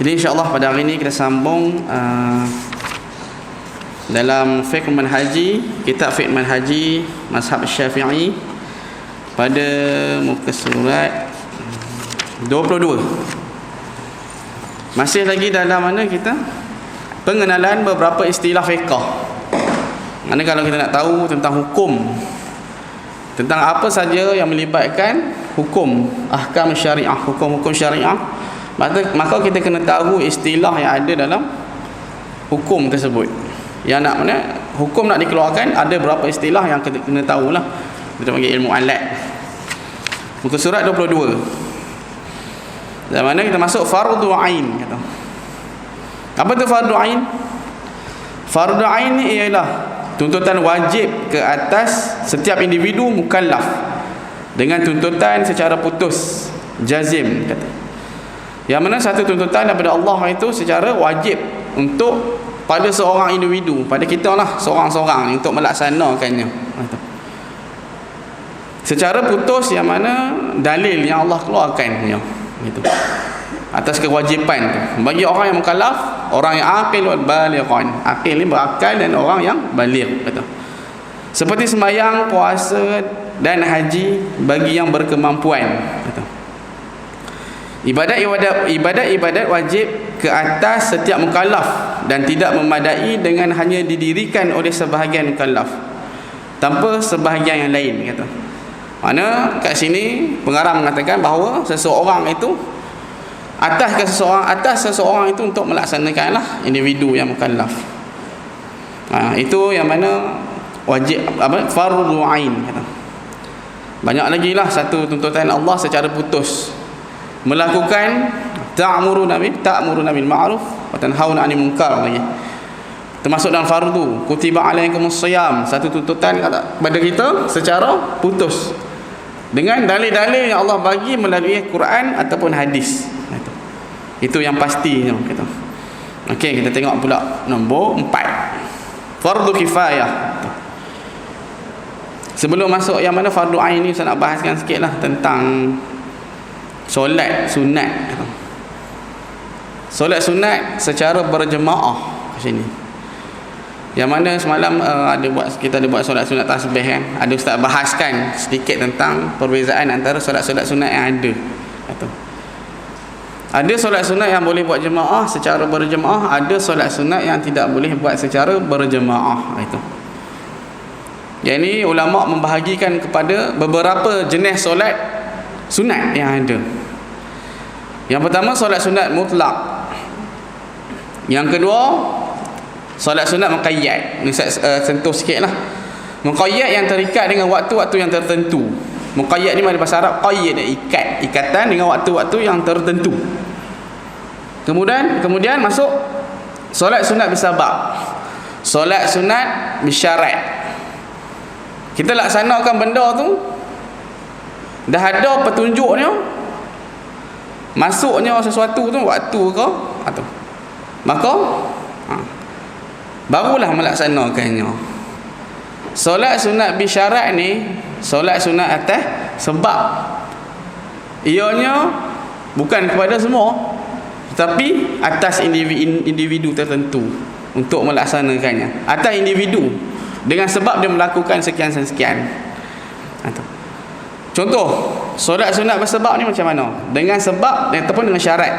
Jadi insya-Allah pada hari ini kita sambung dalam fiqh manhaji, kitab fiqh manhaji mazhab Syafi'i pada muka surat 22. Masih lagi dalam mana kita? Pengenalan beberapa istilah fiqh. Mana kalau kita nak tahu tentang hukum, tentang apa saja yang melibatkan hukum, ahkam syariah, hukum-hukum syariah, maka kita kena tahu istilah yang ada dalam hukum tersebut. Yang nak mana hukum nak dikeluarkan, ada berapa istilah yang kita kena tahulah. Kita panggil ilmu alat. Muka surat 22. Di mana kita masuk fardu ain kata. Apa tu fardu ain? Fardu ain ni ialah tuntutan wajib ke atas setiap individu mukallaf dengan tuntutan secara putus, jazim kata. Yang mana satu tuntutan daripada Allah itu secara wajib untuk pada seorang individu, pada kita lah seorang-seorang untuk melaksanakannya. Secara putus yang mana dalil yang Allah keluarkan gitu. Atas kewajipan tu. Bagi orang yang mukallaf, orang yang aqil wal balighan. Aqil ni berakal dan orang yang baligh kata. Seperti sembahyang, puasa dan haji bagi yang berkemampuan kata. Ibadat wajib ke atas setiap mukallaf dan tidak memadai dengan hanya didirikan oleh sebahagian mukallaf tanpa sebahagian yang lain kata. Mana kat sini pengarang mengatakan bahawa seseorang itu atas seseorang itu untuk melaksanakanlah individu yang mukallaf. Itu yang mana wajib fardu ain kata. Banyak lagi lah satu tuntutan Allah secara putus, melakukan ta'muruna bil ma'ruf wa tanhauna 'anil munkar lagi. Termasuk dalam fardu, kutiba alaikumus shiyam, satu tuntutan kepada kita secara putus dengan dalil-dalil yang Allah bagi melalui Quran ataupun hadis. Itu yang pasti kita. Okey, kita tengok pula nombor 4. Fardu kifayah. Sebelum masuk yang mana fardu ain ni, saya nak bahaskan sikitlah tentang solat sunat. Solat sunat secara berjemaah kat sini. Yang mana semalam kita ada buat solat sunat tasbih kan. Ada ustaz bahaskan sedikit tentang perbezaan antara solat-solat sunat yang ada. Ada solat sunat yang boleh buat jemaah secara berjemaah, ada solat sunat yang tidak boleh buat secara berjemaah. Itu. Yang ini ulama membahagikan kepada beberapa jenis solat sunat yang ada. Yang pertama solat sunat mutlak. Yang kedua solat sunat muqayyad. Ni saya sentuh sikitlah. Muqayyad yang terikat dengan waktu-waktu yang tertentu. Muqayyad ni dalam bahasa Arab qayyad, ikatan dengan waktu-waktu yang tertentu. Kemudian masuk solat sunat bersabab. Solat sunat bersyarat. Kita laksanakan benda tu dah ada petunjuknya, masuknya sesuatu tu waktu ke atau maka barulah melaksanakannya. Solat sunat bisyarat ni solat sunat atas sebab ianya bukan kepada semua, tetapi atas individu tertentu untuk melaksanakannya. Atas individu dengan sebab dia melakukan sekian dan sekian. Contoh, solat sunat bersebab ni macam mana? Dengan sebab ataupun dengan syarat.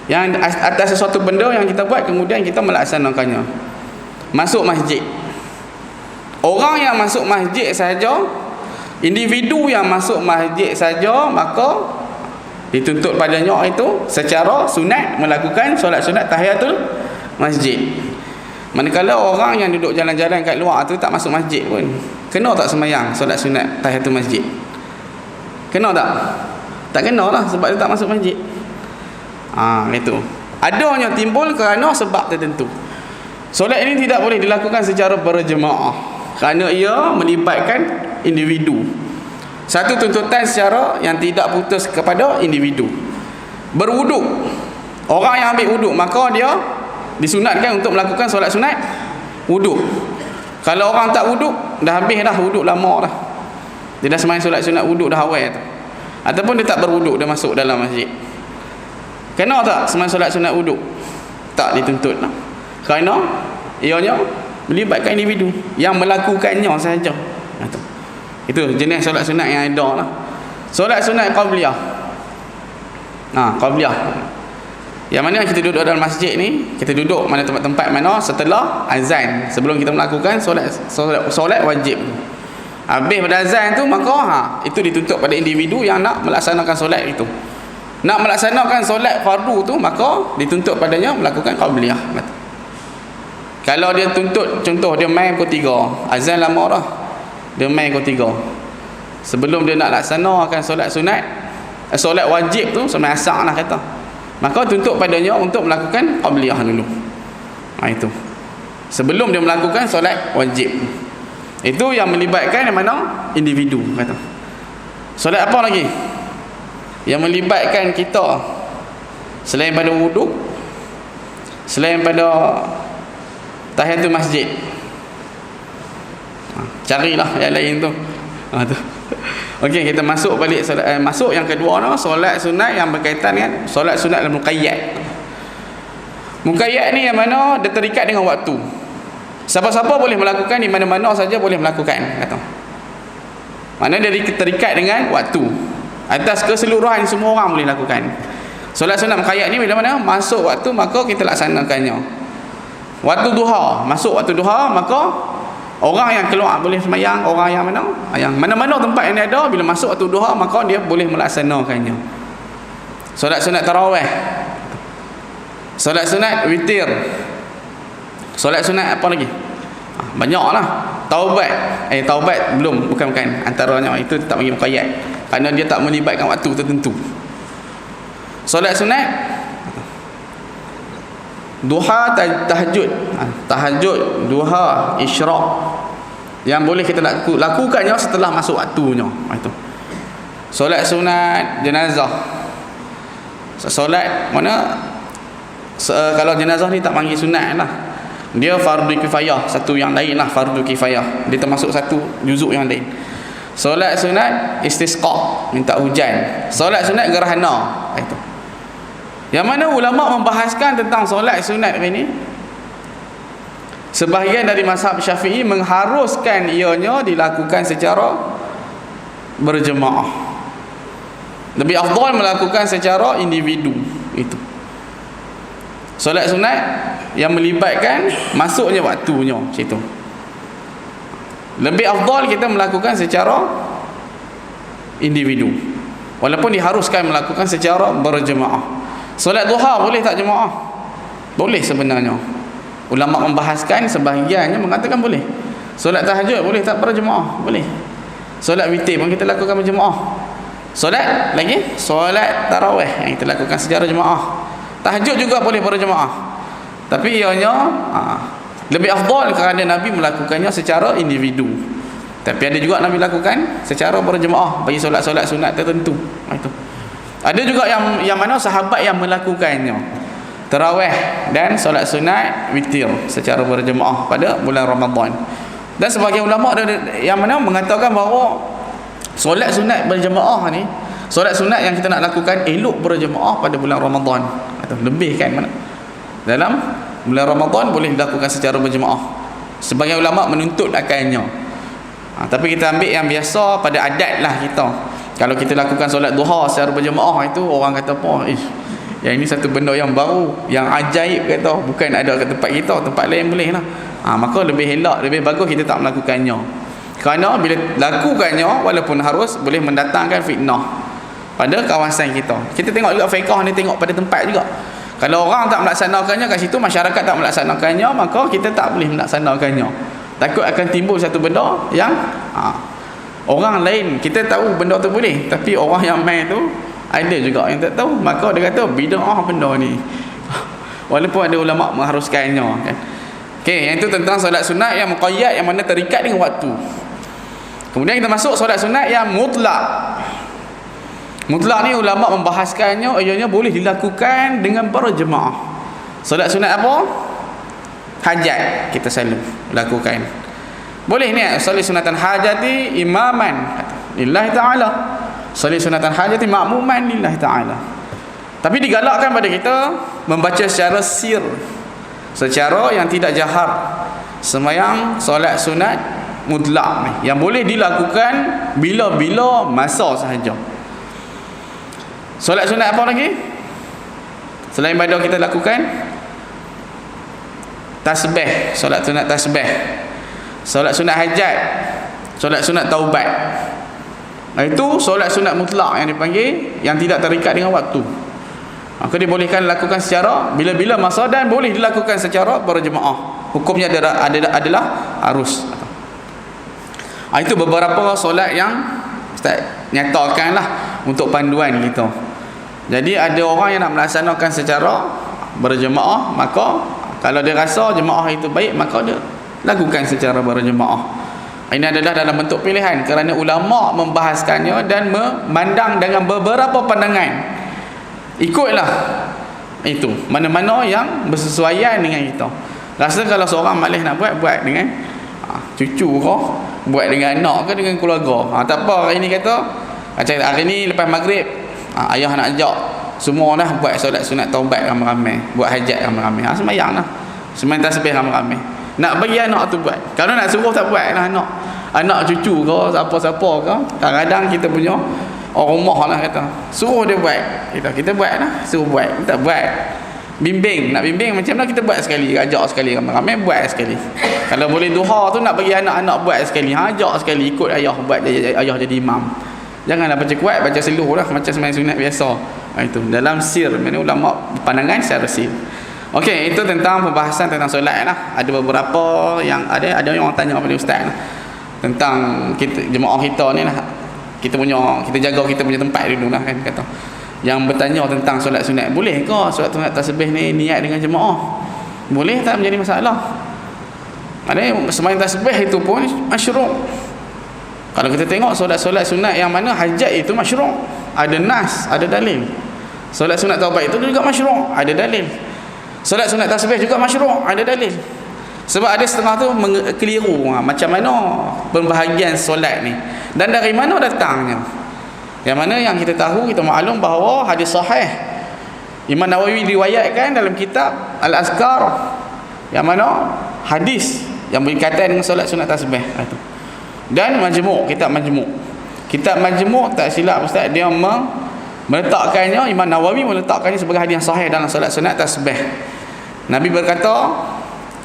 Yang atas sesuatu benda yang kita buat kemudian kita melaksanakannya. Masuk masjid. Orang yang masuk masjid saja, individu yang masuk masjid saja, maka dituntut padanya itu secara sunat melakukan solat sunat tahiyatul masjid. Manakala orang yang duduk jalan-jalan kat luar tu tak masuk masjid pun, kena tak sembahyang solat sunat tahiyatul masjid? Kena tak? Tak kena lah sebab dia tak masuk masjid. Itu. Adanya timbul kerana sebab tertentu. Solat ini tidak boleh dilakukan secara berjemaah kerana ia melibatkan individu. Satu tuntutan secara yang tidak putus kepada individu. Berwuduk. Orang yang ambil wuduk, maka dia disunatkan untuk melakukan solat sunat wuduk. Kalau orang tak wuduk, dah habis dah wuduk lama dah. Dia dah sembahyang solat sunat wuduk dah awal tu. Ataupun dia tak berwuduk, dia masuk dalam masjid. Kena tak sembahyang solat sunat wuduk? Tak dituntut lah. Kerana ianya melibatkan individu yang melakukannya sahaja. Itu jenis solat sunat yang ada lah. Solat sunat qabliyah. Qabliyah. Yang mana kita duduk dalam masjid ni, kita duduk mana tempat-tempat mana setelah azan, sebelum kita melakukan solat wajib tu. Habis pada azan tu, maka itu dituntut pada individu yang nak melaksanakan solat itu. Nak melaksanakan solat fardu tu, maka dituntut padanya melakukan qabliyah. Kalau dia tuntut, contoh dia main pukul 3, azan lama dah, dia main pukul 3, sebelum dia nak laksanakan solat sunat, solat wajib tu, sembahyang asar lah kata, maka tuntut padanya untuk melakukan qabliyah dulu. Itu sebelum dia melakukan solat wajib. Itu yang melibatkan yang mana individu kata. Solat apa lagi yang melibatkan kita selain pada wuduk, selain pada tahiyatul masjid? Carilah yang lain tu. Okey, kita masuk balik solat, masuk yang kedua no, solat sunat yang berkaitan dengan solat sunat al-muqayyad. Muqayyad ni yang mana dia terikat dengan waktu. Siapa-siapa boleh melakukan, di mana-mana saja boleh melakukan kata. Mana dia terikat dengan waktu. Atas keseluruhan semua orang boleh lakukan. Solat sunat muqayyad ni bila mana masuk waktu maka kita laksanakannya. Waktu duha, masuk waktu duha maka orang yang keluar boleh sembahyang, orang yang mana? Yang mana-mana tempat yang ada, bila masuk waktu duha maka dia boleh melaksanakannya. Solat sunat tarawih, solat sunat witir, solat sunat apa lagi? Banyaklah. Taubat, taubat belum, bukan antaranya itu tak bagi muqayyad kerana dia tak melibatkan waktu tertentu. Solat sunat duha, tahajud, duha, isyraq, yang boleh kita lakukannya setelah masuk waktunya. Itu solat sunat jenazah, solat mana kalau jenazah ni tak panggil sunat lah, dia fardu kifayah, satu yang lain lah, fardu kifayah, dia termasuk satu juzuk yang lain. Solat sunat istisqa, minta hujan. Solat sunat gerhana. Itu yang mana ulama membahaskan tentang solat sunat ini. Sebahagian dari mazhab Syafi'i mengharuskan ianya dilakukan secara berjemaah. Lebih afdal melakukan secara individu. Itu solat sunat yang melibatkan masuknya waktunya situ. Lebih afdal kita melakukan secara individu, walaupun diharuskan melakukan secara berjemaah. Solat duha boleh tak jemaah? Boleh sebenarnya. Ulama membahaskan, sebahagiannya mengatakan boleh. Solat tahajud boleh tak berjemaah? Boleh. Solat witir pun kita lakukan berjemaah. Solat lagi, solat tarawih yang kita lakukan secara jemaah. Tahajud juga boleh berjemaah. Tapi ianya lebih afdal kerana Nabi melakukannya secara individu. Tapi ada juga Nabi lakukan secara berjemaah bagi solat-solat sunat tertentu. Itu. Ada juga yang mana sahabat yang melakukannya, tarawih dan solat sunat witir secara berjemaah pada bulan Ramadan. Dan sebagian ulama yang mana mengatakan bahawa solat sunat berjemaah ni, solat sunat yang kita nak lakukan elok berjemaah pada bulan Ramadan. Atau lebih kan mana? Dalam bulan Ramadan boleh dilakukan secara berjemaah. Sebagian ulama menuntut akannya. Tapi kita ambil yang biasa pada adat lah kita. Kalau kita lakukan solat duha secara berjemaah itu, orang kata apa? Yang ini satu benda yang baru, yang ajaib kata, bukan ada kat tempat kita, tempat lain boleh lah. Maka lebih elok, lebih bagus kita tak melakukannya. Kerana bila lakukannya, walaupun harus, boleh mendatangkan fitnah pada kawasan kita. Kita tengok juga fiqah ni, tengok pada tempat juga. Kalau orang tak melaksanakannya kat situ, masyarakat tak melaksanakannya, maka kita tak boleh melaksanakannya. Takut akan timbul satu benda yang orang lain, kita tahu benda tu boleh, tapi orang yang main tu ada juga yang tak tahu, maka dia kata bid'ah benda ni. Walaupun ada ulama mengharuskannya kan. Okey, yang itu tentang solat sunat yang muqayyad, yang mana terikat dengan waktu. Kemudian kita masuk solat sunat yang mutlak. Mutlak ni ulama membahaskannya, ianya boleh dilakukan dengan berjemaah. Solat sunat apa? Hajat kita selalu lakukan. Boleh ni solat sunatan hajati imaman lillahi ta'ala. Solat sunatan hajati makmuman lillahi ta'ala. Tapi digalakkan pada kita membaca secara sir, secara yang tidak jahar. Sembahyang solat sunat mutlak ni yang boleh dilakukan bila-bila masa sahaja. Solat sunat apa lagi selain pada kita lakukan? Tasbih, solat sunat tasbih, solat sunat hajat, solat sunat taubat. Itu solat sunat mutlak yang dipanggil, yang tidak terikat dengan waktu. Maka dibolehkan dilakukan secara bila-bila masa dan boleh dilakukan secara berjemaah. Hukumnya adalah harus. Itu beberapa solat yang Ustaz nyatakanlah untuk panduan kita. Jadi ada orang yang nak melaksanakan secara berjemaah, maka kalau dia rasa jemaah itu baik, maka dia lakukan secara berjemaah. Ini adalah dalam bentuk pilihan kerana ulama membahaskannya dan memandang dengan beberapa pandangan. Ikutlah itu mana-mana yang bersesuaian dengan kita. Rasa kalau seorang malas nak buat dengan cucu ke, buat dengan anak ke, dengan keluarga. Tak apa, hari ni kata hari ni lepas maghrib ayah nak ajak semua dah buat solat sunat taubat ramai-ramai, buat hajat ramai-ramai. Sembahyang lah, sembahyang tasbih ramai-ramai. Nak bagi anak tu buat. Kalau nak suruh tak buat lah anak cucu ke, siapa-siapa ke. Kadang-kadang kita punya orang rumah lah kata, suruh dia buat. Kita buat lah, suruh buat. Kita buat. Bimbing, nak bimbing macam mana kita buat sekali, ajak sekali ramai-ramai, buat sekali. Kalau boleh duha tu nak bagi anak-anak buat sekali, ajak sekali, ikut ayah buat, ayah jadi imam. Janganlah baca kuat, baca seluruh lah macam sembahyang sunat biasa. Itu dalam sir, mana ulama pandangan secara sir. Okey, itu tentang pembahasan tentang solat lah. Ada beberapa yang ada yang orang tanya kepada ustaz lah, tentang kita jemaah kita ni lah. Kita jaga kita punya tempat dulu lah kan, kata. Yang bertanya tentang solat sunat, boleh ke solat sunat tasbih ni niat dengan jemaah? Boleh, tak menjadi masalah. Ada sembahyang tasbih itu pun masyru'. Kalau kita tengok solat-solat sunat yang mana hajat itu masyru', ada nas, ada dalil. Solat sunat taubat itu juga masyru', ada dalil. Solat sunat tasbih juga masyru', ada dalil. Sebab ada setengah tu keliru macam mana pembahagian solat ni dan dari mana datangnya. Yang mana yang kita tahu, kita maklum bahawa hadis sahih Imam Nawawi riwayatkan dalam kitab Al-Azkar, yang mana hadis yang berkaitan dengan solat sunat tasbih itu. Dan majmu', kitab majmu' tak silap ustaz, dia meletakkannya, Imam Nawawi meletakkannya sebagai hadis yang sahih dalam solat sunat tasbih. Nabi berkata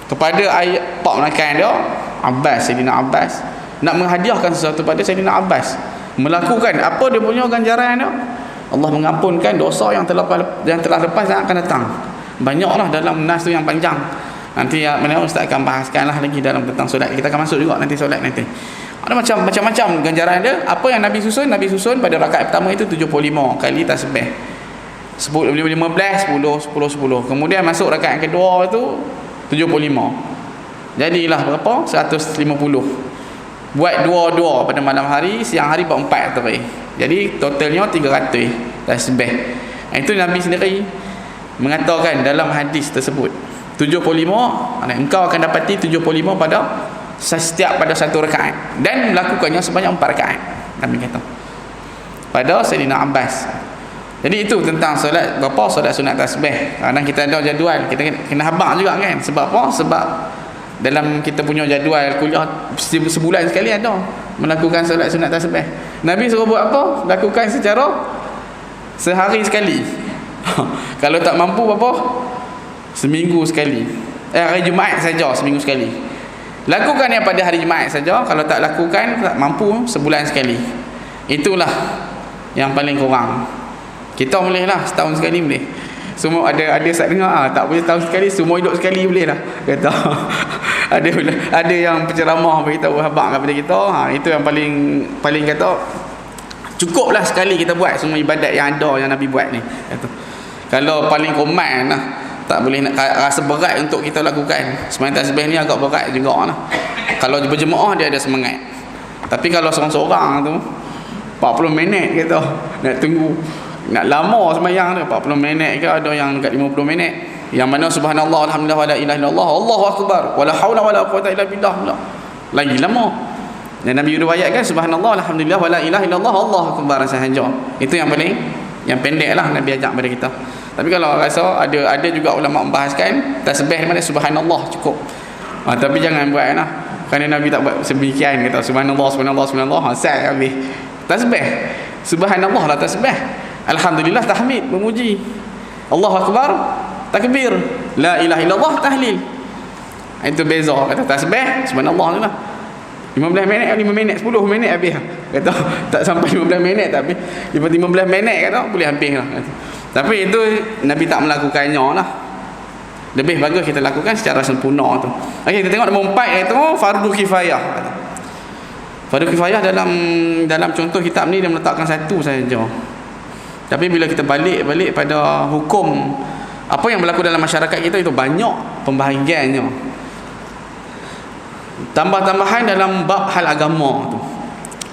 kepada ayah pak menakan dia, Sayyidina Abbas, nak menghadiahkan sesuatu pada Sayyidina Abbas, melakukan apa dia punya ganjaran dia, Allah mengampunkan dosa yang telah lepas dan akan datang. Banyaklah dalam nas tu yang panjang. Nanti mana ustaz akan bahaskanlah lagi dalam tentang solat. Kita akan masuk juga nanti solat nanti. Ada macam-macam ganjaran dia. Apa yang Nabi susun? Nabi susun pada rakaat pertama itu 75 kali tasbih. 10, 15, 10, 10. Kemudian masuk rakaat kedua itu 75. Jadilah berapa? 150. Buat dua-dua pada malam hari, siang hari buat 4 tadi. Jadi totalnya 300 tasbih. Itu Nabi sendiri mengatakan dalam hadis tersebut. 75, engkau akan dapati 75 pada setiap pada satu rakaat, dan melakukannya sebanyak 4 rakaat. Nabi kata pada Sayyidina Abbas. Jadi itu tentang solat berapa, solat sunat tasbih. Kadang kita ada jadual, kita kena habaq juga kan. Sebab apa? Sebab dalam kita punya jadual kuliah sebulan sekali ada melakukan solat sunat tasbih. Nabi suruh buat apa? Lakukan secara sehari sekali. Kalau tak mampu apa? Seminggu sekali. Hari Jumaat saja seminggu sekali. Lakukan yang pada hari Jumaat saja. Kalau tak lakukan, tak mampu, sebulan sekali. Itulah yang paling kurang. Kita boleh lah setahun sekali boleh. Semua ada saya dengar tak boleh tahun sekali, semua hidup sekali boleh lah kata. ada yang penceramah beritahu habaq kepada kita, itu yang paling kata cukuplah sekali kita buat semua ibadat yang ada yang Nabi buat ni kata. Kalau paling koman lah, tak boleh nak rasa berat untuk kita lakukan. Sembahyang tasbih ni agak berat juga lah. Kalau berjemaah dia ada semangat. Tapi kalau seorang-seorang tu 40 minit kita nak tunggu, nak lama sembahyang dia 40 minit ke, ada yang dekat 50 minit. Yang mana subhanallah alhamdulillah wala ilaha illallah Allahu akbar wala haula wala quwata illa billah, lagi lama. Dan Nabi riwayatkan subhanallah alhamdulillah wala ilaha illallah Allahu akbar sahaja. Itu yang paling Yang pendek lah Nabi ajak pada kita. Tapi kalau rasa ada juga ulama membahaskan tasbih mana subhanallah cukup. Tapi jangan buat lah. Kerana Nabi tak buat sedemikian, kata subhanallah subhanallah subhanallah asal habis. Tasbih subhanallah lah tasbih. Alhamdulillah tahmid memuji. Allahu akbar takbir. La ilaha illallah tahlil. Itu beza. Kata tasbih subhanallah tu lah 15 minit 5 minit 10 minit habis. Kata tak sampai 15 minit tapi 15 minit kata boleh habis lah. Tapi itu Nabi tak melakukannya lah. Lebih bagus kita lakukan secara sempurna tu. Okey, kita tengok nombor 4 iaitu fardu kifayah. Fardu kifayah dalam contoh kitab ni dia meletakkan satu saja. Tapi bila kita balik pada hukum apa yang berlaku dalam masyarakat kita itu banyak pembahagiannya. Tambah-tambahan dalam bab hal agama tu.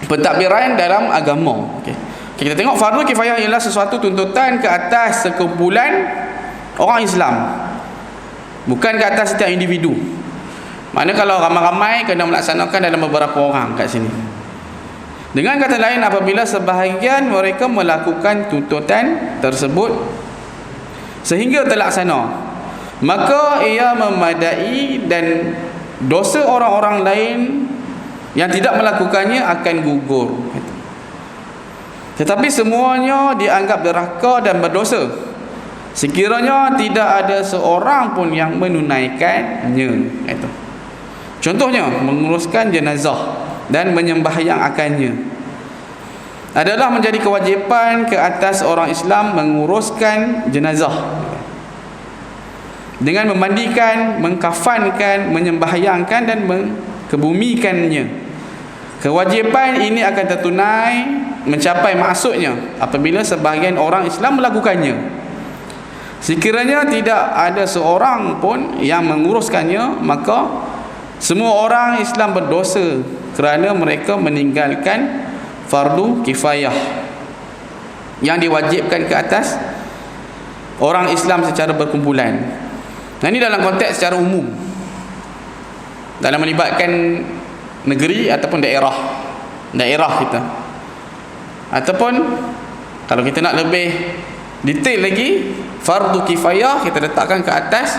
Pentadbiran dalam agama. Okey. Kita tengok fardu kifayah ialah sesuatu tuntutan ke atas sekumpulan orang Islam. Bukan ke atas setiap individu. Mana kalau ramai-ramai kena melaksanakan dalam beberapa orang kat sini. Dengan kata lain, apabila sebahagian mereka melakukan tuntutan tersebut sehingga terlaksana, maka ia memadai dan dosa orang-orang lain yang tidak melakukannya akan gugur. Tetapi semuanya dianggap derhaka dan berdosa sekiranya tidak ada seorang pun yang menunaikannya. Itu. Contohnya menguruskan jenazah dan menyembahyang akannya adalah menjadi kewajipan ke atas orang Islam menguruskan jenazah dengan memandikan, mengkafankan, menyembahyangkan dan mengkebumikannya. Kewajipan ini akan tertunai mencapai maksudnya apabila sebahagian orang Islam melakukannya. Sekiranya tidak ada seorang pun yang menguruskannya, maka semua orang Islam berdosa kerana mereka meninggalkan fardu kifayah yang diwajibkan ke atas orang Islam secara berkumpulan. Nah, ini dalam konteks secara umum, dalam melibatkan negeri ataupun daerah kita. Ataupun kalau kita nak lebih detail lagi, fardu kifayah kita letakkan ke atas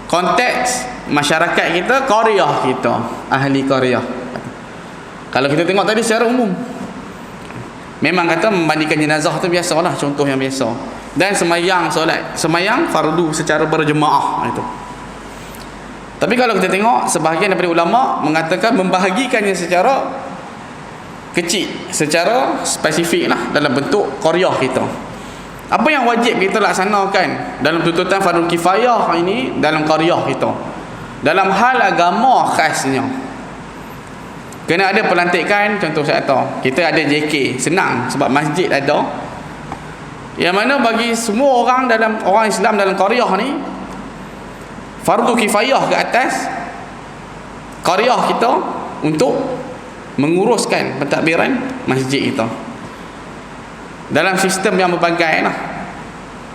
konteks masyarakat kita, qaryah kita, ahli qaryah. Kalau kita tengok tadi secara umum, memang kata memandikan jenazah tu biasalah, contoh yang biasa. Dan semayang fardu secara berjemaah itu. Tapi kalau kita tengok sebahagian daripada ulama mengatakan membahagikannya secara kecil, secara spesifik lah dalam bentuk qaryah kita. Apa yang wajib kita laksanakan dalam tuntutan fardu kifayah ini dalam qaryah kita? Dalam hal agama khasnya, kena ada pelantikan. Contoh saya tahu, kita ada JK, senang sebab masjid ada. Yang mana bagi semua orang Islam dalam qaryah ni, fardu kifayah ke atas qaryah kita untuk menguruskan pentadbiran masjid kita dalam sistem yang berbagai lah.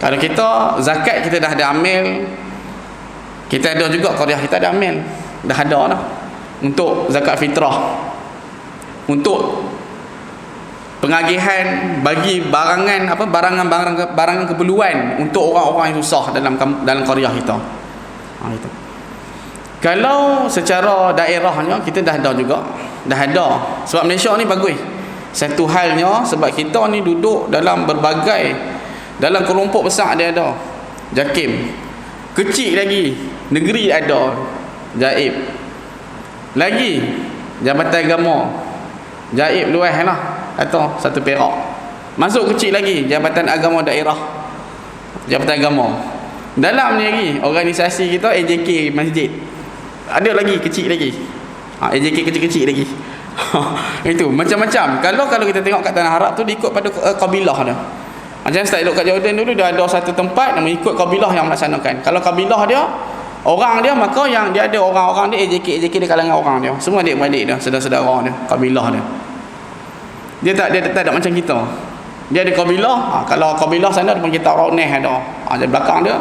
Kalau kita zakat kita dah ada amil, kita ada juga qaryah kita ada amil, dah ada lah untuk zakat fitrah, untuk pengagihan bagi barangan keperluan untuk orang-orang yang susah dalam qaryah kita. Itu. Kalau secara daerahnya kita dah ada juga, dah ada. Sebab Malaysia ni bagus satu halnya, sebab kita ni duduk dalam berbagai, dalam kelompok besar dia ada JAKIM, kecil lagi negeri ada JAIB, lagi Jabatan Agama JAIB luas lah atau satu Perak, masuk kecil lagi Jabatan Agama Daerah, Jabatan Agama. Dalam ni lagi organisasi kita AJK Masjid, ada lagi kecil lagi, AJK kecil-kecil lagi. Itu macam-macam. Kalau kita tengok kat Tanah Arab tu diikut pada kabilah dia. Macam saya duduk kat Jordan dulu, dia ada satu tempat yang mengikut kabilah yang melaksanakan. Kalau kabilah dia, orang dia, maka yang dia ada orang-orang dia AJK dia kalangan orang dia, semua adik-beradik dia, saudara-saudara dia, kabilah dia. Dia tak ada macam kita. Dia ada kabilah. Kalau kabilah sana dia panggil kita Rauneh ada. Di belakang dia,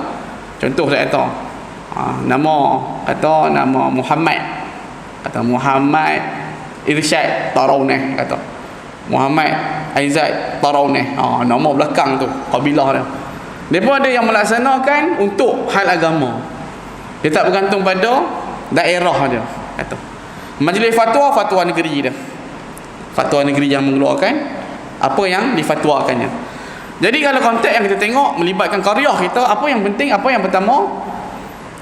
contoh saya kata, nama Muhammad, kata Muhammad Irsyad Tarauneh kata. Muhammad Aizat Tarawneh, nama belakang tu kabilah dia. Mereka ada yang melaksanakan untuk hal agama. Dia tak bergantung pada daerah dia. Kata majlis fatwa negeri dia. Fatwa negeri yang mengeluarkan apa yang difatwakannya. Jadi kalau konteks yang kita tengok melibatkan qaryah kita, apa yang penting, apa yang pertama,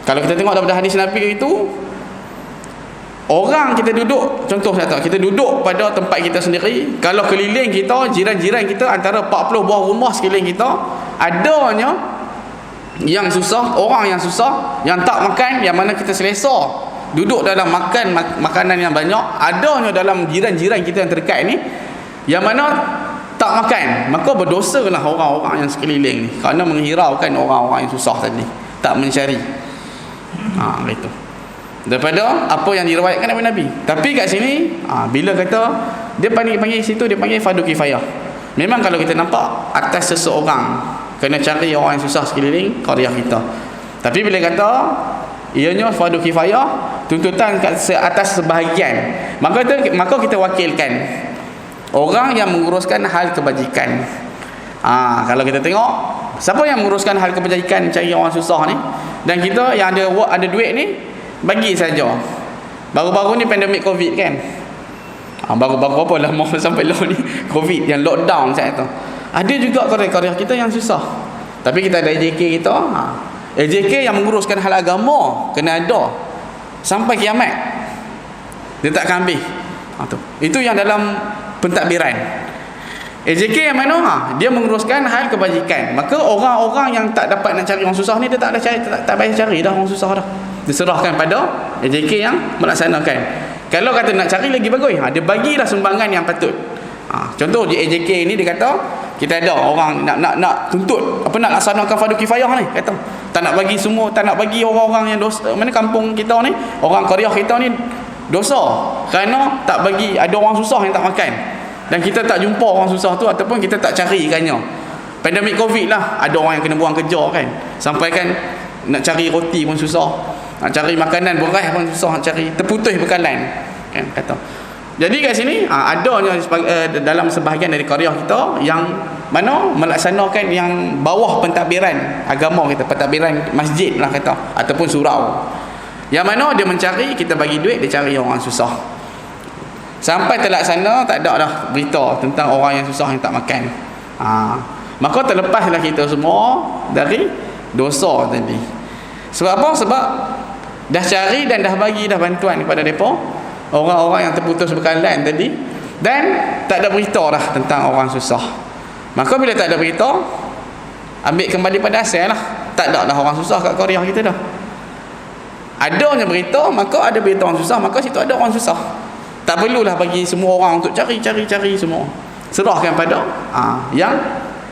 kalau kita tengok daripada hadis Nabi itu, orang kita duduk, contoh saya tahu, kita duduk pada tempat kita sendiri, kalau keliling kita, jiran-jiran kita, antara 40 buah rumah sekeliling kita, adanya yang susah, orang yang susah, yang tak makan, yang mana kita selesa duduk dalam makan makanan yang banyak, adanya dalam jiran-jiran kita yang terdekat ni yang mana tak makan, maka berdosalah orang-orang yang sekeliling ni kerana menghiraukan orang-orang yang susah tadi, tak mencari. Gitu. Daripada apa yang diriwayatkan oleh Nabi. Tapi kat sini bila kata dia panggil situ, dia panggil fardu kifayah. Memang kalau kita nampak atas seseorang kena cari orang yang susah sekeliling qaryah kita. Tapi bila kata ianya fardu kifayah, tuntutan atas sebahagian, maka kita wakilkan orang yang menguruskan hal kebajikan. Kalau kita tengok siapa yang menguruskan hal kebajikan, cari orang susah ni, dan kita yang ada duit ni bagi saja. Baru-baru ni pandemik Covid kan, baru-baru apa lama sampai lah ni Covid yang lockdown saya tu, ada juga qaryah-qaryah kita yang susah. Tapi kita ada AJK kita, AJK yang menguruskan hal agama kena ada sampai kiamat, dia takkan habis. Itu yang dalam pentadbiran. AJK yang mana? Dia menguruskan hal kebajikan. Maka orang-orang yang tak dapat nak cari orang susah ni, dia tak payah cari dah orang susah dah. Diserahkan pada AJK yang melaksanakan. Kalau kata nak cari lagi bagus, dia bagilah sumbangan yang patut. Contoh di AJK ni dia kata kita ada orang nak tuntut apa, nak laksanakan fardu kifayah ni, kata tak nak bagi semua, tak nak bagi orang-orang yang dosa, mana kampung kita ni, orang qaryah kita ni dosa kerana tak bagi, ada orang susah yang tak makan, dan kita tak jumpa orang susah tu, ataupun kita tak cari ikannya. Pandemik Covid lah, ada orang yang kena buang kerja kan, sampai kan nak cari roti pun susah, nak cari makanan beras pun susah, nak cari, terputus bekalan kan, kata. Jadi kat sini adanya dalam sebahagian dari qaryah kita yang mana melaksanakan yang bawah pentadbiran agama kita, pentadbiran masjid lah kata, ataupun surau, yang mana dia mencari, kita bagi duit, dia cari orang susah. Sampai terlaksana, tak ada dah berita tentang orang yang susah yang tak makan. Maka terlepaslah kita semua dari dosa tadi. Sebab apa? Sebab dah cari dan dah bagi dah bantuan kepada mereka, orang-orang yang terputus bekalan tadi, dan tak ada berita dah tentang orang susah. Maka bila tak ada berita, ambil kembali pada asal lah, tak ada dah orang susah kat qaryah kita dah. Adanya berita, maka ada berita orang susah, maka situ ada orang susah. Tak perlulah bagi semua orang untuk cari semua. Serahkan pada yang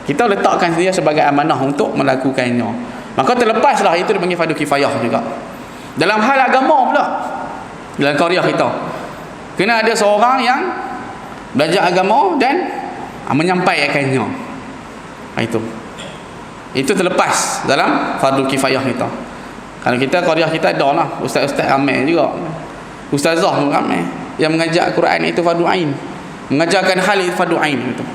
kita letakkan dia sebagai amanah untuk melakukannya. Maka terlepaslah, itu dipanggil fardu kifayah juga. Dalam hal agama pula, dalam qaryah kita kena ada seorang yang belajar agama dan menyampaikannya. Itu terlepas dalam fardu kifayah kita. Kalau kita qaryah kita ada lah ustaz-ustaz ramai juga, ustazah pun ramai yang mengajak Quran, itu fardu ain. Mengajarkan hal itu fardu ain itu.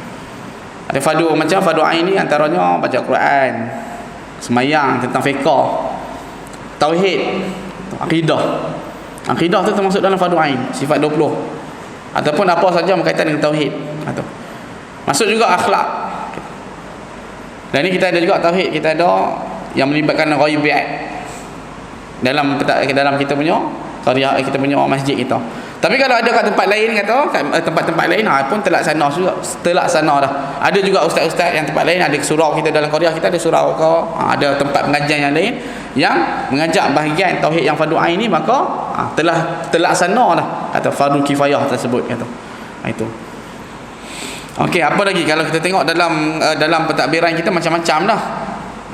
Ada fardu macam fardu ain ni antaranya baca Quran, semayang, tentang fiqh, tauhid, akidah. Akidah tu termasuk dalam fardu ain, sifat 20. Ataupun apa saja berkaitan dengan tauhid. Masuk juga akhlak. Dan ni kita ada juga tauhid, kita ada yang melibatkan ghaibiat dalam kita punya qaryah, kita punya masjid kita. Tapi kalau ada kat tempat lain, kata tempat-tempat lain pun terlaksana dah. Ada juga ustaz-ustaz yang tempat lain, ada surau kita dalam qaryah kita, ada surau ke, ada tempat pengajian yang lain yang mengajak bahagian tauhid yang fardu ain ni, maka telah terlaksana dah kata fardu kifayah tersebut, kata. Itu. Okey, apa lagi kalau kita tengok dalam pentadbiran kita macam-macam dah.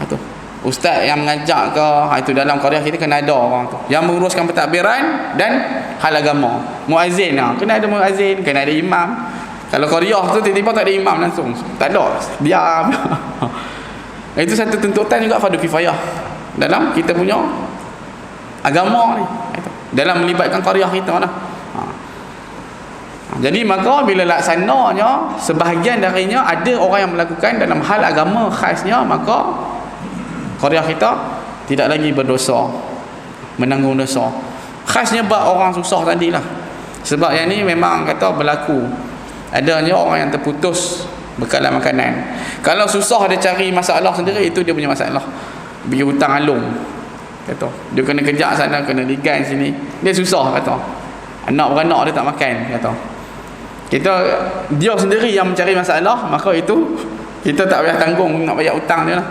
Itu. Ustaz yang mengajak ke, itu dalam qaryah kita kena ada orang tu yang menguruskan pentadbiran dan hal agama. Muazzin, kena ada muazzin, kena ada imam. Kalau qaryah tu tiba-tiba tak ada imam langsung, tak ada, diam. Itu satu tuntutan juga fardu kifayah dalam kita punya agama ni, dalam melibatkan qaryah kita lah. Jadi maka bila laksananya, sebahagian darinya ada orang yang melakukan dalam hal agama khasnya, maka Qaryah kita tidak lagi berdosa, menanggung dosa. Khasnya bab orang susah tadilah. Sebab yang ni memang kata berlaku, adanya orang yang terputus bekalan makanan. Kalau susah dia cari masalah sendiri, itu dia punya masalah. Pergi hutang alung, kata dia kena kejak sana, kena ligan sini, dia susah, kata anak-beranak dia tak makan, kata dia sendiri yang mencari masalah, maka itu kita tak payah tanggung nak bayar hutang dia lah.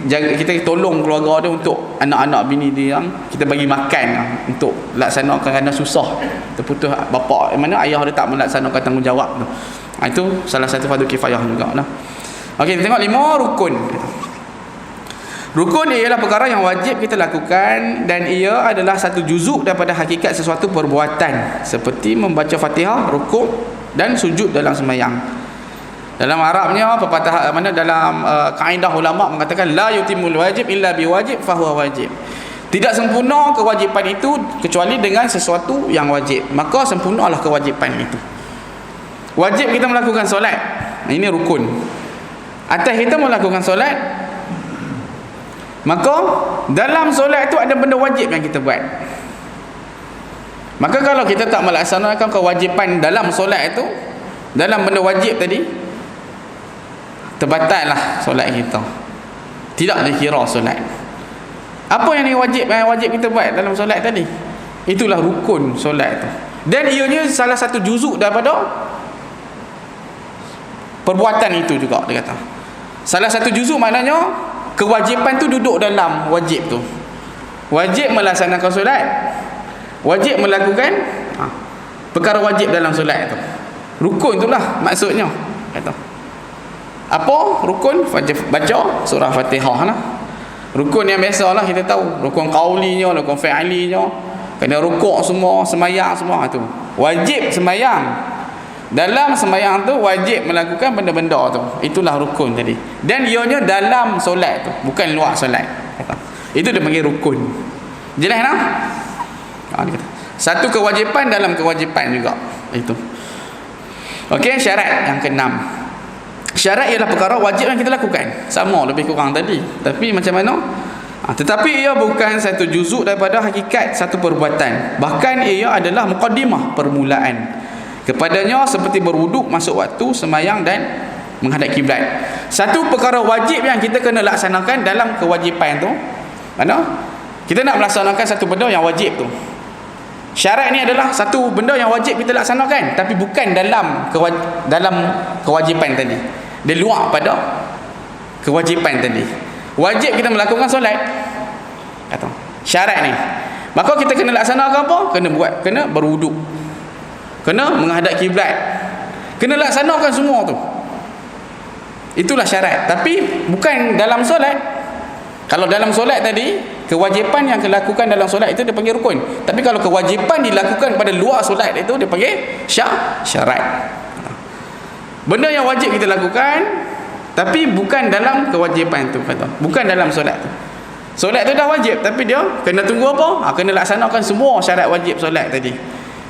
Kita tolong keluarga dia untuk anak-anak bini dia yang kita bagi makan lah, untuk laksanakan kerana susah, terputus bapa mana ayah dia tak melaksanakan tanggungjawab tu. Itu salah satu fardu kifayah juga lah. Okey, kita tengok 5 rukun. Rukun ialah perkara yang wajib kita lakukan dan ia adalah satu juzuk daripada hakikat sesuatu perbuatan, seperti membaca Fatihah, rukuk dan sujud dalam sembahyang. Dalam Arabnya pepatah mana dalam kaedah ulama mengatakan la yutimul wajib illa biwajib fahuwa wajib. Tidak sempurna kewajipan itu kecuali dengan sesuatu yang wajib, maka sempurnalah kewajipan itu. Wajib kita melakukan solat, ini rukun. Atas kita melakukan solat, maka dalam solat itu ada benda wajib yang kita buat. Maka kalau kita tak melaksanakan kewajipan dalam solat itu, dalam benda wajib tadi, terbatallah solat kita, tidak dikira solat. Apa yang wajib kita buat dalam solat tadi, itulah rukun solat itu. Dan ianya salah satu juzuk daripada perbuatan itu juga, dia kata salah satu juzuk, maknanya kewajipan tu duduk dalam wajib tu. Wajib melaksanakan solat, wajib melakukan perkara wajib dalam solat tu. Rukun itulah maksudnya, kata. Apa rukun? Baca surah Fatihah lah. Rukun yang biasalah kita tahu, rukun qaulinya, rukun fi'linya, kena rukuk semua, sembahyang semua tu. Wajib sembahyang. Dalam sembahyang tu wajib melakukan benda-benda tu. Itulah rukun tadi. Dan ianya dalam solat tu, bukan luar solat. Itu dia panggil rukun. Jelas tak? Satu kewajipan dalam kewajipan juga. Itu. Okey, syarat yang ke-6. Syarat ialah perkara wajib yang kita lakukan. Sama lebih kurang tadi. Tapi macam mana? Tetapi ia bukan satu juzuk daripada hakikat satu perbuatan. Bahkan ia adalah muqaddimah, permulaan. Kepadanya seperti berwuduk, masuk waktu, sembahyang dan menghadap kiblat. Satu perkara wajib yang kita kena laksanakan dalam kewajipan tu, mana? Kita nak melaksanakan satu benda yang wajib tu. Syarat ni adalah satu benda yang wajib kita laksanakan, tapi bukan dalam kewajipan tadi. Dia luar pada kewajipan tadi. Wajib kita melakukan solat, kata syarat ni. Maka kita kena laksanakan apa? Kena berwuduk, kena menghadap kiblat, kena laksanakan semua tu. Itulah syarat. Tapi bukan dalam solat. Kalau dalam solat tadi, kewajipan yang dilakukan dalam solat itu dia panggil rukun. Tapi kalau kewajipan dilakukan pada luar solat itu dia panggil syarat. Benda yang wajib kita lakukan, tapi bukan dalam kewajipan tu, kata. Bukan dalam solat tu. Solat tu dah wajib, tapi dia kena tunggu apa? Kena laksanakan semua syarat wajib solat tadi.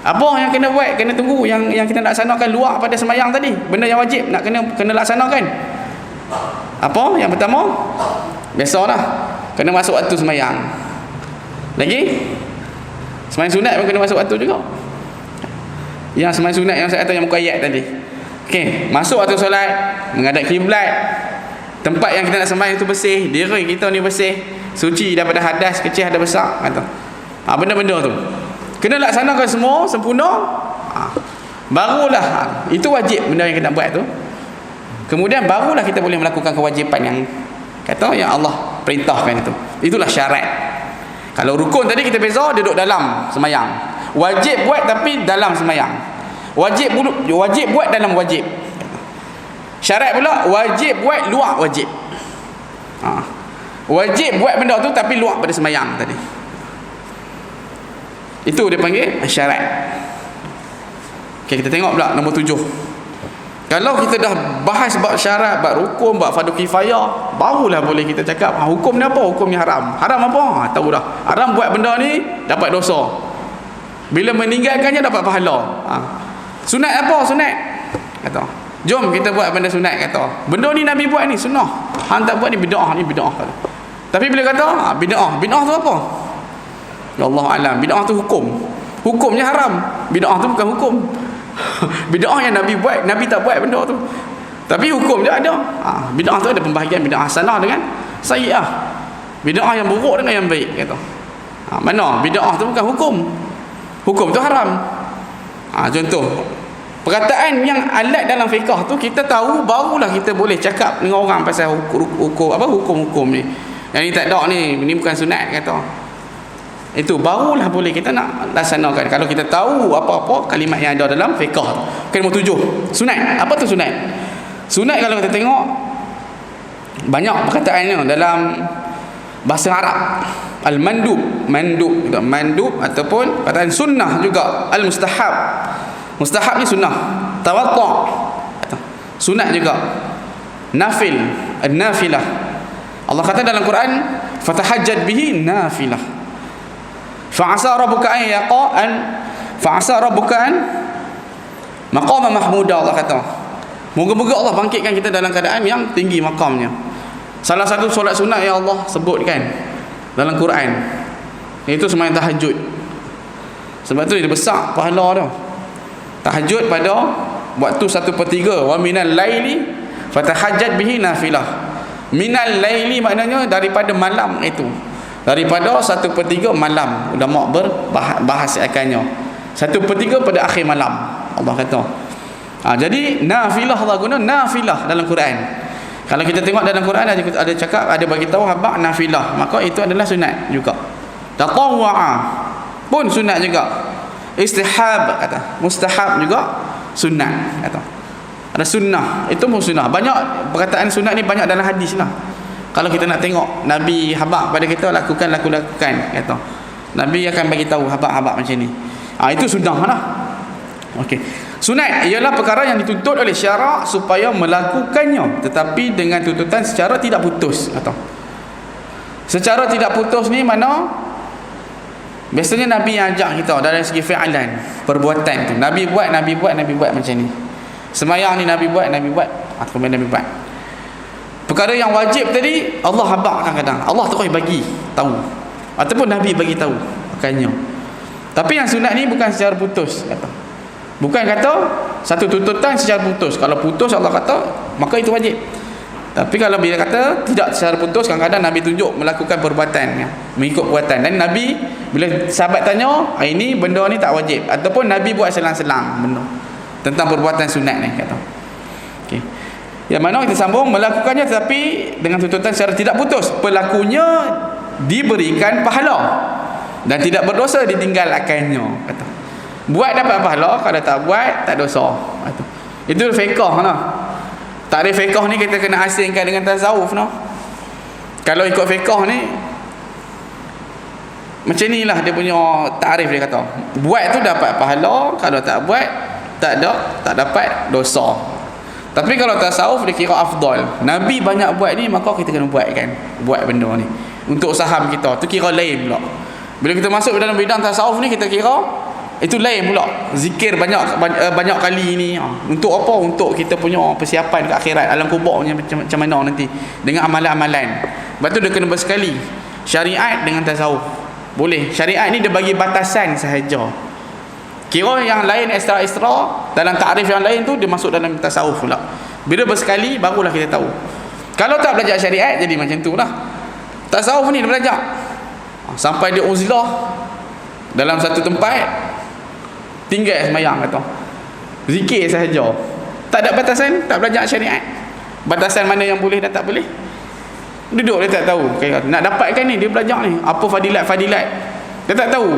Apa yang kena buat? Kena tunggu yang kita laksanakan luar pada sembahyang tadi. Benda yang wajib nak kena laksanakan. Apa? Yang pertama, biasalah, kena masuk waktu sembahyang. Lagi, sembahyang sunat pun kena masuk waktu juga. Yang sembahyang sunat yang saya kata yang muka ayat tadi. Okey, masuk waktu solat, menghadap kiblat, tempat yang kita nak sembahyang itu bersih, diri kita ni bersih, suci daripada hadas kecil, hadas besar, kata. Benda-benda tu kena laksanakan semua sempurna, barulah itu wajib benda yang kita buat tu. Kemudian barulah kita boleh melakukan kewajipan yang kata yang Allah perintahkan itu. Itulah syarat. Kalau rukun tadi kita beza, dia duduk dalam sembahyang. Wajib buat tapi dalam sembahyang. Wajib buat dalam wajib. Syarat pula wajib buat luar wajib. Wajib buat benda tu tapi luar pada sembahyang tadi. Itu dia panggil syarat. Okey, kita tengok pula nombor 7. Kalau kita dah bahas bab syarat, bab rukun, bab fardu kifayah, barulah boleh kita cakap hukum ni apa? Hukum ni haram. Haram apa? Tahu dah. Haram buat benda ni dapat dosa. Bila meninggalkannya dapat pahala. Sunat apa? Sunat. Kata, jom kita buat benda sunat. Kata, benda ni Nabi buat ni sunnah. Hang tak buat ni bid'ah, ni bid'ah. Tapi bila kata bid'ah, bid'ah tu apa? Ya Allah alam, bid'ah tu hukum. Hukumnya haram. Bid'ah tu bukan hukum. Bid'ah yang Nabi buat, Nabi tak buat benda tu. Tapi hukum dia ada. Bid'ah tu ada pembahagian bid'ah hasanah dengan sayyi'ah. Bid'ah yang buruk dengan yang baik, kata. Mana? Bid'ah tu bukan hukum. Hukum tu haram. Contoh, perkataan yang alat dalam fiqh tu kita tahu, barulah kita boleh cakap dengan orang pasal hukum-hukum ni. Yang ni tak ada ni bukan sunat, kata. Itu barulah boleh kita nak laksanakan kalau kita tahu apa-apa kalimat yang ada dalam fiqh. Nombor 7, sunat. Apa tu sunat? Sunat kalau kita tengok banyak perkataannya dalam bahasa Arab. Al-mandub, mandub ataupun perkataan sunnah juga. Al-mustahab, mustahab ni sunnah. Tawaddu', sunat juga. Nafil, an-nafilah. Allah kata dalam Quran, fatahajjad bihi nafilah. Fa'asa rabbuka an maqama mahmuda. Allah kata, moga-moga Allah bangkitkan kita dalam keadaan yang tinggi makamnya. Salah satu solat sunat yang Allah sebutkan dalam Quran, iaitu sembahyang tahajud. Sebab tu dia besar pahala tu. Tahajud pada waktu 1/3. Wa minal laili fatahajjad bihi nafilah. Minal laili maknanya daripada malam itu. Daripada 1/3 malam. Ulama berbahas akannya. 1/3 pada akhir malam. Allah kata. Jadi nafilah, Allah guna nafilah dalam Quran. Kalau kita tengok dalam Quran ada cakap, ada bagi tahu habaq nafilah, maka itu adalah sunat juga. Tatawwa'a pun sunat juga. Istihab kata, mustahab juga sunat kata. Ada sunnah, itu pun sunnah. Banyak perkataan sunat ni banyak dalam hadis lah. Kalau kita nak tengok Nabi habaq pada kita, lakukan kata. Nabi akan bagi tahu habaq macam ni. Itu sunnah lah. Okey. Sunat ialah perkara yang dituntut oleh syarak supaya melakukannya, tetapi dengan tuntutan secara tidak putus, kata. Secara tidak putus ni mana? Biasanya Nabi yang ajak kita dari segi fi'lan, perbuatan tu. Nabi buat macam ni. Semayang ni Nabi buat, kemudian Nabi buat. Perkara yang wajib tadi Allah habaq kadang-kadang. Allah terus bagi tahu ataupun Nabi bagi tahu akannya. Tapi yang sunat ni bukan secara putus, kata. Bukan kata satu tuntutan secara putus. Kalau putus Allah kata maka itu wajib. Tapi kalau bila kata tidak secara putus, kadang-kadang Nabi tunjuk melakukan perbuatan ya, mengikut perbuatan. Dan Nabi bila sahabat tanya, ini benda ni tak wajib, ataupun Nabi buat selang-selang benda tentang perbuatan sunat ni, kata. Okey. Yang mana kita sambung melakukannya tetapi dengan tuntutan secara tidak putus. Pelakunya diberikan pahala dan tidak berdosa ditinggalkannya, kata. Buat dapat pahala, kalau tak buat tak dosa. Itu fiqh lah. Takrif fiqh ni kita kena asingkan dengan tasawuf noh. Kalau ikut fiqh ni macam inilah dia punya takrif, dia kata. Buat tu dapat pahala, kalau tak buat tak dapat dosa. Tapi kalau tasawuf dia kira afdal. Nabi banyak buat ni, maka kita kena buat kan. Buat benda ni untuk saham kita. Tu kira lain pula. Bila kita masuk dalam bidang tasawuf ni, kita kira itu lain pula. Zikir banyak kali ni untuk apa? Untuk kita punya persiapan ke akhirat, alam kubur macam mana nanti dengan amalan-amalan. Lepas tu dia kena bersekali syariat dengan tasawuf. Boleh. Syariat ni dia bagi batasan sahaja. Kira yang lain ekstra-ekstra dalam takrif yang lain tu dia masuk dalam tasawuf pula. Bila bersekali barulah kita tahu. Kalau tak belajar syariat jadi macam tu lah. Tasawuf ni dia belajar sampai dia uzlah dalam satu tempat, tinggal semayang, kata. Zikir sahaja. Tak ada batasan, tak belajar syariat. Batasan mana yang boleh dan tak boleh. Duduk dia tak tahu. Nak dapatkan ni dia belajar ni. Apa fadilat-fadilat. Dia tak tahu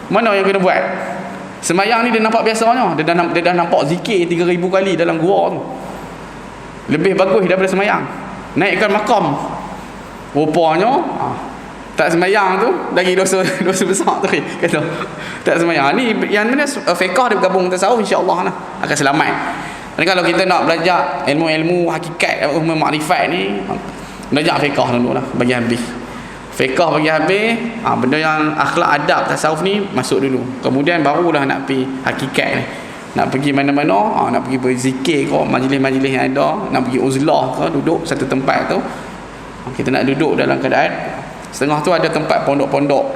mana yang kena buat. Semayang ni dia nampak biasanya. Dia dah nampak zikir 3,000 kali dalam gua tu. Lebih bagus daripada semayang. Naikkan makam. Rupanya tak semayang tu lagi dosa besar tu, kata. Tak semayang ni yang mana fiqh dia bergabung tasawuf, insya-Allah lah akan selamat. Dan kalau kita nak belajar ilmu-ilmu hakikat, ilmu makrifat ni, belajar fiqh dulu lah bagi habis. Fiqh bagi habis, benda yang akhlak adab tasawuf ni masuk dulu. Kemudian barulah nak pergi hakikat ni. nak pergi mana-mana, nak pergi berzikir ke, majlis-majlis yang ada, nak pergi uzlah ke, duduk satu tempat tu, kita nak duduk dalam keadaan setengah tu ada tempat pondok-pondok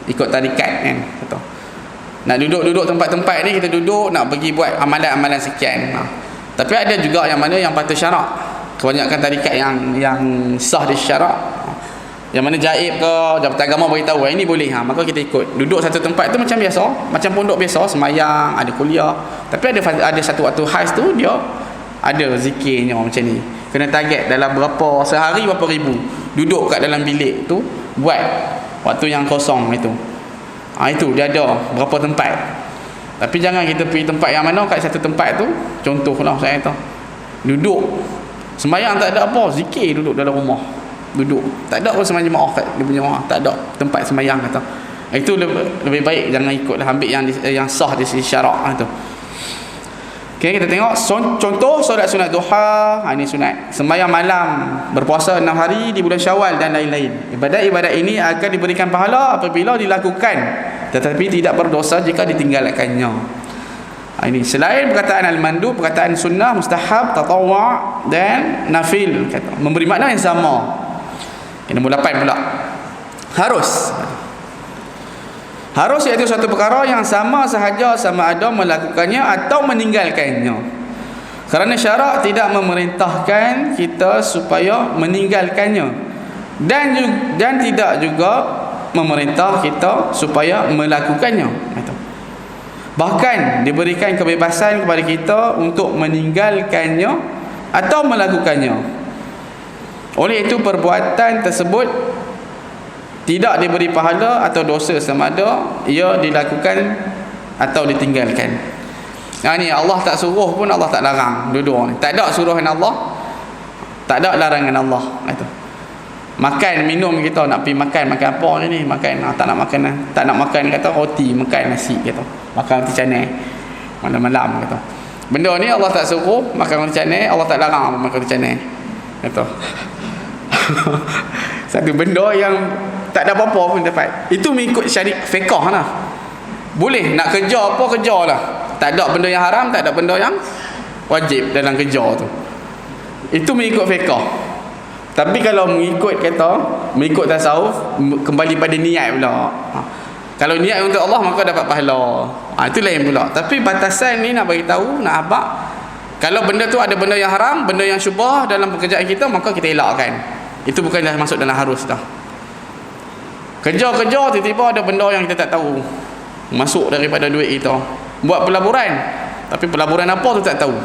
ikut tarikat kan, betul. Nak duduk-duduk tempat-tempat ni, kita duduk nak pergi buat amalan-amalan sekian. Tapi ada juga yang mana yang patut syarak. Kebanyakan tarikat yang sah di syarak, yang mana jaib ke Jabatan Agama beritahu ini boleh, maka kita ikut. Duduk satu tempat tu macam biasa, macam pondok biasa, semayang, ada kuliah. Tapi ada satu waktu khas tu dia ada zikirnya macam ni. Kena target dalam berapa sehari, berapa ribu. Duduk kat dalam bilik tu buat waktu yang kosong itu. Itu dia ada berapa tempat. Tapi jangan kita pergi tempat yang mana kat satu tempat tu, contohlah saya tu duduk sembahyang tak ada apa, zikir duduk dalam rumah, duduk tak ada pun sembahyang jemaah kat dia punya rumah, tak ada tempat sembahyang kata. Itu lebih baik jangan ikutlah, ambil yang sah di sisi syarak tu. Okay, kita tengok contoh solat sunat duha. Ini sunat. Sembahyang malam, berpuasa 6 hari di bulan Syawal dan lain-lain. Ibadat-ibadat ini akan diberikan pahala apabila dilakukan, tetapi tidak berdosa jika ditinggalkannya. Ini selain perkataan al-mandu, perkataan sunnah, mustahab, tatawwu' dan nafil, kata memberi makna yang sama. Ini nombor 8 pula. Harus iaitu suatu perkara yang sama sahaja sama ada melakukannya atau meninggalkannya. Kerana syarak tidak memerintahkan kita supaya meninggalkannya, dan tidak juga memerintah kita supaya melakukannya. Bahkan diberikan kebebasan kepada kita untuk meninggalkannya atau melakukannya. Oleh itu perbuatan tersebut tidak diberi pahala atau dosa sama ada ia dilakukan atau ditinggalkan. Ni Allah tak suruh pun Allah tak larang. Dua-dua ni tak ada suruhan Allah, tak ada larangan Allah. Itu makan minum, kita nak pergi makan apa ni, makan tak nak makan kata roti, makan nasi, kata makan roti canai malam-malam, kata benda ni Allah tak suruh makan roti canai, Allah tak larang makan roti canai, kata satu benda yang tak ada apa-apa pun dapat. Itu mengikut syariat fiqh lah. Boleh nak kerja apa, kerjalah. Tak ada benda yang haram, tak ada benda yang wajib dalam kerja tu. Itu mengikut fiqh. Tapi kalau mengikut tasawuf, kembali pada niat pula. Kalau niat untuk Allah maka dapat pahala. Itu lain pula. Tapi batasan ni nak bagi tahu, nak abak, kalau benda tu ada benda yang haram, benda yang syubhah dalam pekerjaan kita, maka kita elakkan. Itu bukan dah masuk dalam harus dah. Kerja-kerja tiba-tiba ada benda yang kita tak tahu masuk daripada duit kita. Buat pelaburan, tapi pelaburan apa tu tak tahu.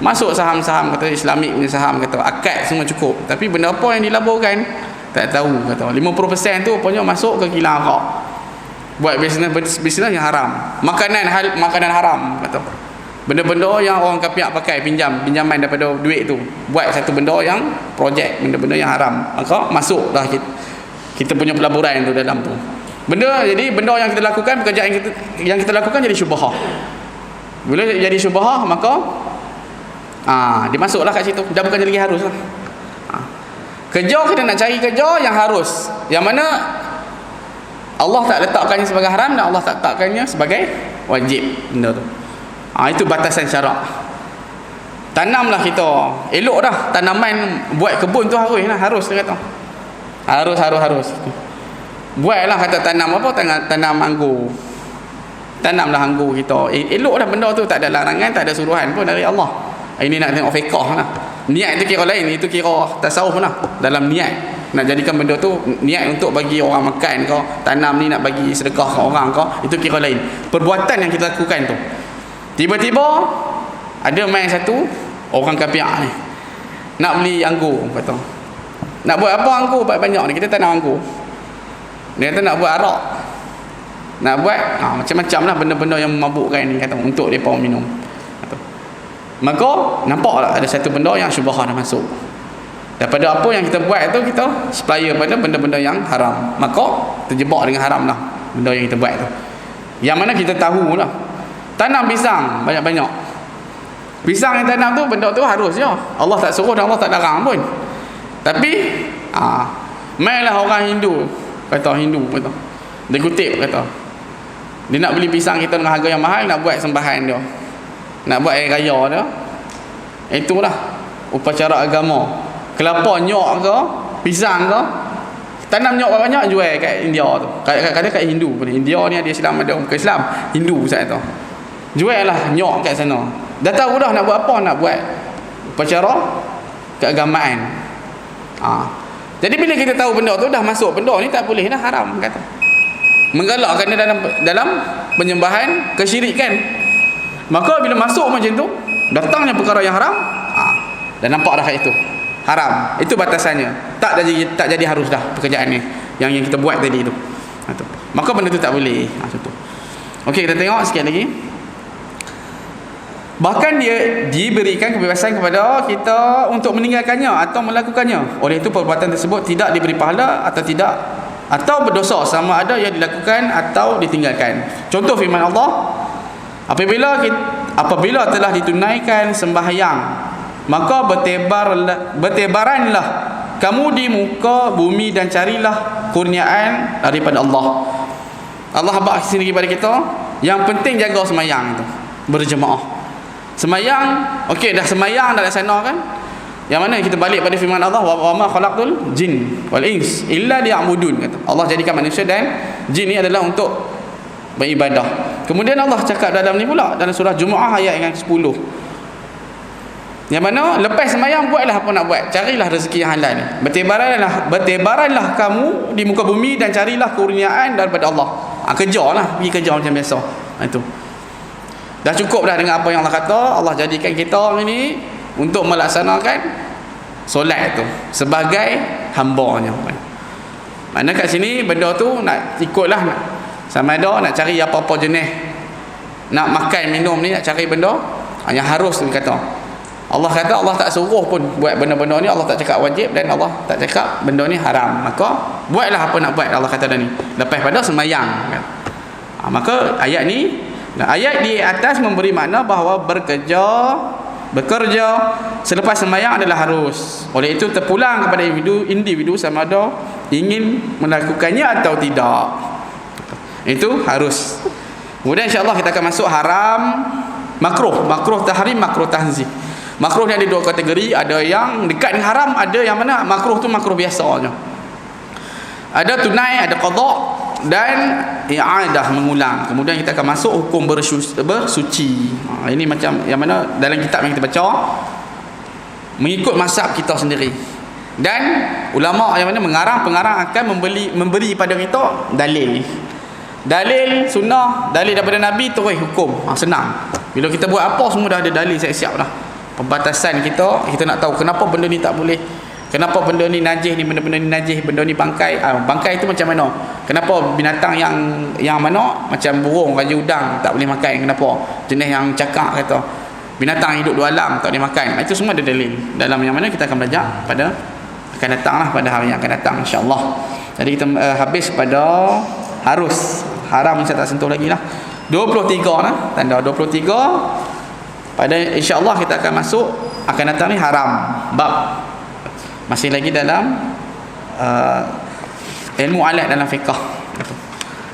Masuk saham-saham, kata Islamik punya saham, kata akad semua cukup, tapi benda apa yang dilaburkan tak tahu. Kata 50% tu punya masuk ke kilang arak. Buat bisnes yang haram. Makanan haram, kata. Benda-benda yang orang kapiak pakai, pinjaman daripada duit tu, buat satu benda yang projek, benda-benda yang haram, maka masuklah kita punya pelaburan tu dalam tu. Jadi benda yang kita lakukan, pekerjaan yang kita lakukan jadi syubhah. Bila jadi syubhah, maka dia masuklah kat situ. Dah bukan lagi harus lah. Kerja kita nak cari kerja yang harus, yang mana Allah tak letakkannya sebagai haram dan Allah tak letakkannya sebagai wajib benda tu. Itu batasan syarak. Tanamlah kita. Elok dah tanaman, buat kebun tu harus dia kata. Harus. Buatlah kata tanam apa, tanam anggur. Tanamlah anggur kita. Elok dah benda tu, tak ada larangan, tak ada suruhan pun dari Allah. Ini nak tengok fiqh lah. Niat itu kira lain, itu kira tasawuf lah. Dalam niat nak jadikan benda tu niat untuk bagi orang makan ke, tanam ni nak bagi sedekah ke orang ke, itu kira lain. Perbuatan yang kita lakukan tu. Tiba-tiba ada main satu orang kapiak ni nak beli anggur, kata nak buat apa anggur banyak ni, kita tanam anggur. Dia kata nak buat arak, nak buat macam-macam lah benda-benda yang memabukkan ni, kata untuk mereka minum, kata. Maka nampaklah ada satu benda yang syubhah dah masuk. Daripada apa yang kita buat tu, kita supplier pada benda-benda yang haram, maka terjebak dengan haram lah benda yang kita buat tu. Yang mana kita tahu lah, tanam pisang banyak-banyak, pisang yang tanam tu benda tu harus je, Allah tak suruh dan Allah tak larang pun. Tapi mainlah orang Hindu, kata dia kutip, kata Dia nak beli pisang kita dengan harga yang mahal, nak buat sembahan dia, nak buat air raya dia. Itulah upacara agama. Kelapa nyok ke, pisang ke, tanam nyok banyak jual kat India tu. Kadang-kadang kat Hindu pun. India ni ada Islam, ada bukan Islam, Hindu saat tu. Jual lah nyok kat sana. Dah tahu dah nak buat apa, nak buat upacara keagamaan. Jadi bila kita tahu benda tu dah masuk, benda ni tak boleh dah, haram kata. Menggalakkan dia dalam penyembahan kesyirikan. Maka bila masuk macam tu, datangnya perkara yang haram, dan nampak dah kat itu haram. Itu batasannya. Tak jadi harus dah pekerjaan ni yang kita buat tadi tu. Maka benda tu tak boleh. Contoh. Okey, kita tengok sikit lagi. Bahkan dia diberikan kebebasan kepada kita untuk meninggalkannya atau melakukannya. Oleh itu perbuatan tersebut tidak diberi pahala atau berdosa, sama ada yang dilakukan atau ditinggalkan. Contoh firman Allah, apabila telah ditunaikan sembahyang, maka bertebaranlah kamu di muka bumi dan carilah kurniaan daripada Allah. Allah habaq sendiri kepada kita, yang penting jaga sembahyang itu, berjemaah. Semayang, okey dah semayang dah laksana kan. Yang mana kita balik pada firman Allah, wa ma khalaqtul jin wal ins illa liya'budun, kata Allah jadikan manusia dan jin ni adalah untuk beribadah. Kemudian Allah cakap dalam ni pula, dalam surah Jumu'ah ayat yang 10, yang mana lepas semayang buatlah apa nak buat, carilah rezeki yang halal ni. Bertebaranlah kamu di muka bumi dan carilah kurniaan daripada Allah. Kerjalah, pergi kerja macam biasa. Itu dah cukup dah dengan apa yang Allah kata. Allah jadikan kita ini untuk melaksanakan solat tu sebagai hamba-Nya. Mana kat sini benda tu nak ikutlah, sama ada nak cari apa-apa jenis, nak makan minum ni, nak cari benda yang harus ni kata. Allah kata Allah tak suruh pun buat benda-benda ni, Allah tak cakap wajib dan Allah tak cakap benda ni haram. Maka buatlah apa nak buat, Allah kata dah ni. Lepas pada sembahyang kan. Maka ayat ni, ayat di atas memberi makna bahawa bekerja selepas sembahyang adalah harus. Oleh itu terpulang kepada individu sama ada ingin melakukannya atau tidak. Itu harus. Kemudian insya-Allah kita akan masuk haram, makruh tahrim, makruh tanzih. Makruh ni ada dua kategori, ada yang dekat dengan haram, ada yang mana makruh tu makruh biasa je. Ada tunai, ada qada dan i'adah, mengulang. Kemudian kita akan masuk hukum bersuci. Ini macam yang mana dalam kitab yang kita baca mengikut mazhab kita sendiri. Dan ulama yang mana pengarang akan memberi pada kita dalil sunnah, dalil daripada Nabi, terus hukum. Senang. Bila kita buat apa semua dah ada dalil, siap-siap dah. Pembatasan kita nak tahu kenapa benda ni tak boleh, kenapa benda ni najis ni, benda-benda ni najis, benda ni bangkai. Bangkai itu macam mana? Kenapa binatang yang mana macam burung, raja udang tak boleh makan? Kenapa? Jenis yang cakap kata binatang hidup dua alam tak boleh makan. Itu semua ada dalil dalam yang mana kita akan belajar pada akan datanglah, pada hari yang akan datang insya-Allah. Jadi kita habis pada harus, haram saya tak sentuh lagi lah. 23 lah, tanda 23 pada insya-Allah kita akan masuk, akan datang ni haram. Bab masih lagi dalam ilmu alat dalam fiqh.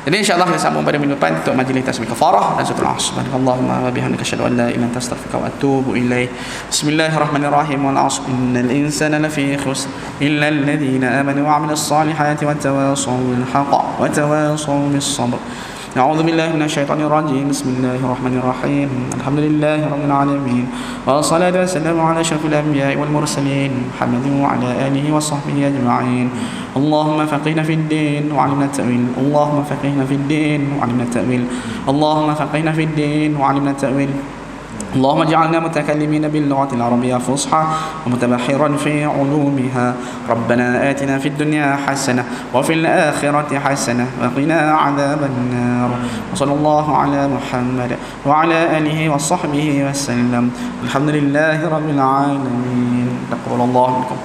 Jadi insya-Allah kita sambung pada minggu depan untuk majlis tasbih kafarah dan surah Subhanallahumma wa bihamdika asyhadu an la ilaha illa anta astaghfiruka wa atubu ilaik. Bismillahirrahmanirrahim. Wal 'asr innal insana lafi khusr illa alladhina amanu wa 'amilus salihati wa tawassaw bil haqq wa tawassaw bis sabr. أعوذ بالله من الشيطان الرجيم. بسم الله الرحمن الرحيم. الحمد لله رب العالمين والصلاة والسلام على أشرف الأنبياء والمرسلين محمد وعلى آله وصحبه أجمعين. اللهم فقهنا في الدين وعلمنا التأويل. اللهم فقهنا في الدين وعلمنا التأويل. اللهم فقهنا في الدين وعلمنا التأويل. اللهم اجعلنا متكلمين باللغة العربية الفصحى ومتبحرا في علومها. ربنا آتنا في الدنيا حسنة وفي الآخرة حسنة وقنا عذاب النار. وصلى الله على محمد وعلى آله وصحبه وسلم. الحمد لله رب العالمين. تقبل الله منكم.